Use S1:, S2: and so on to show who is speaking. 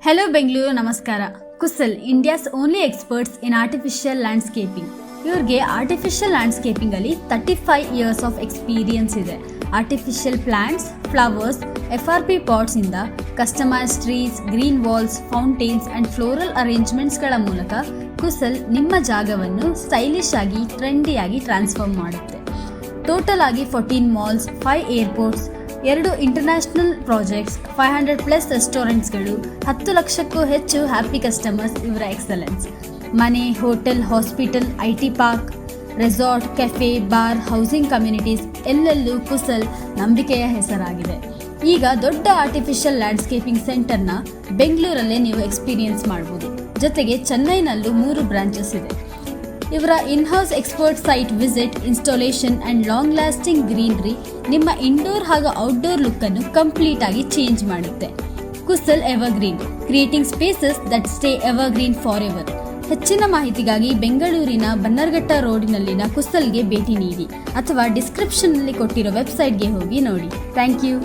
S1: Hello Bengaluru, ನಮಸ್ಕಾರ. Kusal India's only experts in artificial landscaping. ಇವ್ರಿಗೆ artificial landscaping ಅಲ್ಲಿ 35 years of experience ಇದೆ. Artificial plants, flowers, FRP pots ಇಂದ customise trees, green walls, fountains and floral ಅರೇಂಜ್ಮೆಂಟ್ಸ್ಗಳ ಮೂಲಕ ಕುಸಲ್ ನಿಮ್ಮ ಜಾಗವನ್ನು ಸ್ಟೈಲಿಶ್ ಆಗಿ ಟ್ರೆಂಡಿಯಾಗಿ ಟ್ರಾನ್ಸ್ಫಾರ್ಮ್ ಮಾಡುತ್ತೆ. ಟೋಟಲ್ ಆಗಿ 14 ಮಾಲ್ಸ್, 5 ಏರ್ಪೋರ್ಟ್ಸ್, 2 ಇಂಟರ್ನ್ಯಾಷನಲ್ ಪ್ರಾಜೆಕ್ಟ್ಸ್, 500+ ರೆಸ್ಟೋರೆಂಟ್ಸ್ಗಳು, 10 ಲಕ್ಷಕ್ಕೂ ಹೆಚ್ಚು ಹ್ಯಾಪಿ ಕಸ್ಟಮರ್ಸ್ ಇವರ ಎಕ್ಸಲೆನ್ಸ್. ಮನೆ, hotel, hospital, IT park, resort, cafe, bar, housing communities ಎಲ್ಲೆಲ್ಲೂ ಕುಸಲ್ ನಂಬಿಕೆಯ ಹೆಸರಾಗಿದೆ. ಈಗ ದೊಡ್ಡ ಆರ್ಟಿಫಿಷಿಯಲ್ ಲ್ಯಾಂಡ್ಸ್ಕೇಪಿಂಗ್ ಸೆಂಟರ್ನ ಬೆಂಗಳೂರಲ್ಲೇ ನೀವು ಎಕ್ಸ್ಪೀರಿಯನ್ಸ್ ಮಾಡ್ಬೋದು. ಜೊತೆಗೆ ಚೆನ್ನೈನಲ್ಲೂ 3 ಬ್ರಾಂಚಸ್ ಇದೆ. ಇವರ inhouse expert site visit, installation and long lasting greenery ನಿಮ್ಮ ಇಂಡೋರ್ ಹಾಗೂ ಔಟ್ಡೋರ್ ಲುಕ್ಕನ್ನು ಕಂಪ್ಲೀಟ್ ಆಗಿ ಚೇಂಜ್ ಮಾಡುತ್ತೆ. Kusal evergreen, creating spaces that stay evergreen forever. ಹೆಚ್ಚಿನ ಮಾಹಿತಿಗಾಗಿ ಬೆಂಗಳೂರಿನ ಬನ್ನರ್ಘಟ್ಟ ರೋಡಿನಲ್ಲಿನ ಕುಸಲ್ಗೆ ಭೇಟಿ ನೀಡಿ ಅಥವಾ ಡಿಸ್ಕ್ರಿಪ್ಷನ್ನಲ್ಲಿ ಕೊಟ್ಟಿರೋ ವೆಬ್ಸೈಟ್ಗೆ ಹೋಗಿ ನೋಡಿ. Thank you.